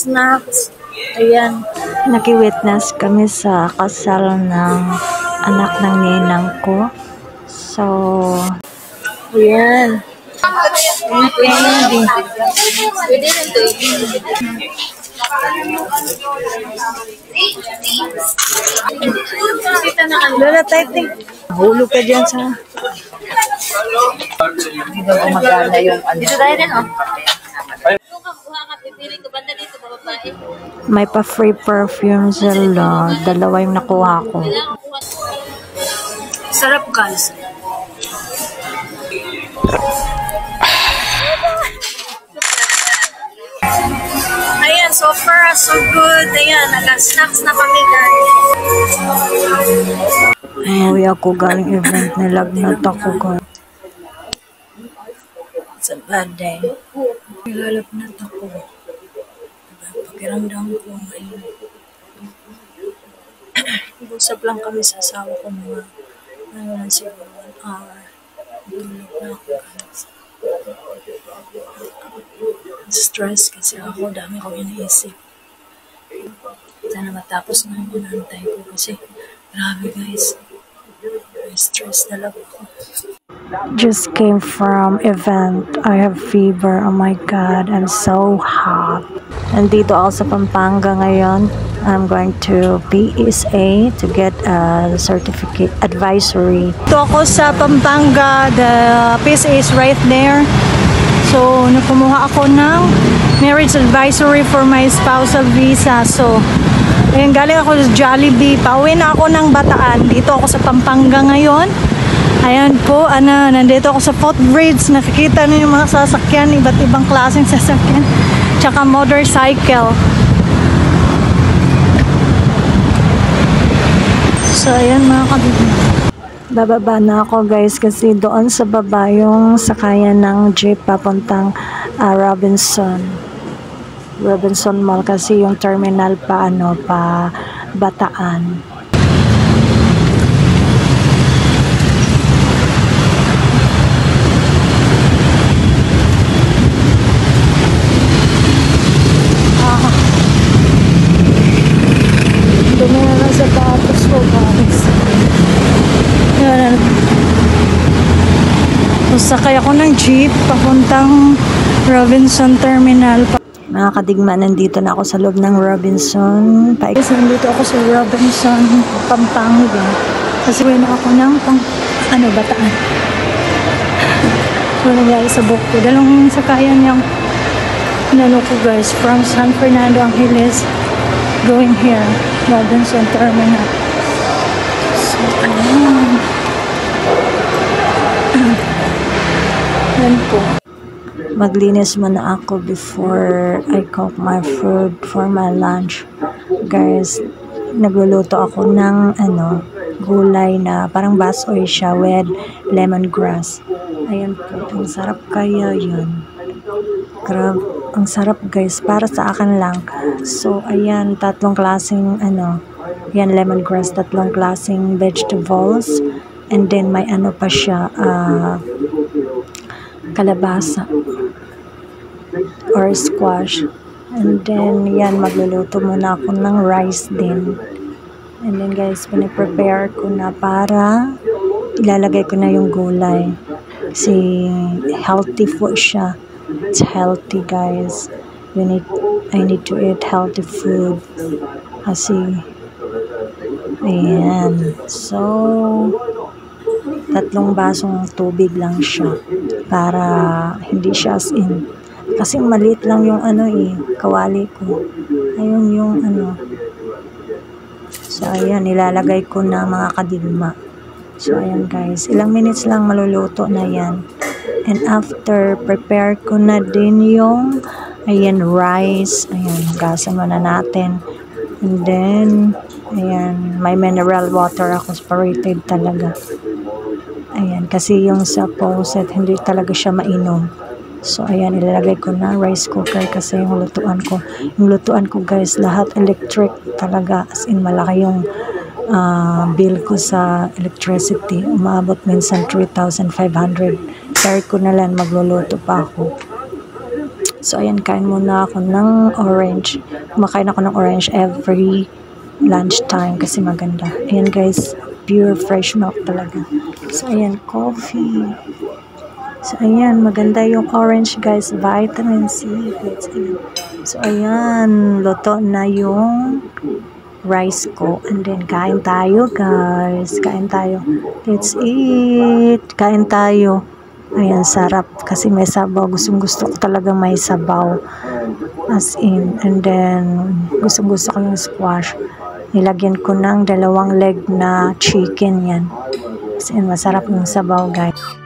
snacks. Ayan. Naki-witness kami sa kasal ng anak ng ninang ko. So, Ayan. Candy. Pwede rin ito. Lola, typing. Hulog ka dyan sa... Hindi ba gumagana yung ano? Dito tayo din, oh. May pa-free perfume sila. Dalawa yung nakuha ko. Sarap, guys. Ayan, so far, so good. Ayan, nag-snacks na kami, guys. Umuwi ako galing event. Nilagnat ako, guys. It's a bad day. Nilalagnat ako. Pakiramdam ko ngayon. Busap lang kami sa asawa ko mga ano siguro 1 hour. Tulog na ako, guys. Stress kasi ako, dami ko iniisip. Sana matapos na yung unantay ko kasi grabe, guys. May stress talaga ako. Just came from event. I have fever. Oh my God, I'm so hot. Nandito ako sa Pampanga ngayon. I'm going to PSA to get a certificate advisory. Ito ako sa Pampanga. The PSA is right there. So, nakumuha ako ng marriage advisory for my spousal visa. So, ayun, galing ako sa Jollibee. Pauwi na ako ng Bataan. Dito ako sa Pampanga ngayon. Ayan po, nandito ako sa footbridge. Nakikita niyo yung mga sasakyan, iba't ibang klaseng sasakyan. Tsaka motorcycle. So, ayan mga kabibig. Bababa na ako, guys, kasi doon sa baba yung sakayan ng jeep papuntang Robinson Mall, kasi yung terminal pa Bataan. Dumi na lang sa patos ko, guys. Sakay ako ng jeep papuntang Robinson Terminal. Mga kadigma, nandito na ako sa loob ng Robinson. Nandito ako sa Robinson, Pampanga. Kasi wala ako ng Bataan. So, nangyari sa book ko. Dalawang sakayan yung ko, guys, from San Fernando Angeles going here, Robinson Terminal. So, ayan. Yan po. Maglinis muna ako before I cook my food for my lunch. Guys, nagluluto ako ng gulay na parang basoy siya with lemongrass. Ayan po, ang sarap kaya yun. Grabe, ang sarap, guys, para sa akin lang. So, ayan, tatlong klaseng yan, lemongrass, tatlong klaseng vegetables. And then may pa siya, kalabasa or squash. And then yan, magluluto muna ako ng rice din. And then, guys, piniprepare ko na para ilalagay ko na yung gulay. Kasi healthy food siya. It's healthy, guys. I need to eat healthy food. Kasi ayan. So, tatlong basong tubig lang siya para hindi siya as in. Kasi maliit lang yung kawali ko. Ayun yung So, ayan, nilalagay ko na, mga kadigma. So, ayan, guys. Ilang minutes lang maluluto na yan. And after, prepare ko na din yung, ayan, rice. Ayan, gasan muna natin. And then, ayan, may mineral water ako, spirited talaga. Ayan, kasi yung sa faucet, hindi talaga siya mainom. So, ayan, ilalagay ko na rice cooker kasi yung lutuan ko. Yung lutuan ko, guys, lahat electric talaga. As in, malaki yung bill ko sa electricity. Umaabot minsan 3,500. Kaya ko na lang, magluluto pa ako. So, ayan, kain muna ako ng orange. Kumakain ako ng orange every lunchtime kasi maganda. Ayan guys, pure fresh milk talaga. So, ayan, coffee. So, ayan, maganda yung orange guys, vitamin C. So, ayan, luto na yung rice ko. And then, kain tayo guys. Kain tayo. Let's eat. Kain tayo. Ayan, sarap. Kasi may sabaw. Gustong-gusto ko talaga may sabaw. As in. And then, gustong-gusto ko yung squash. Nilagyan ko ng 2 leg na chicken yan. As in, masarap yung sabaw guys.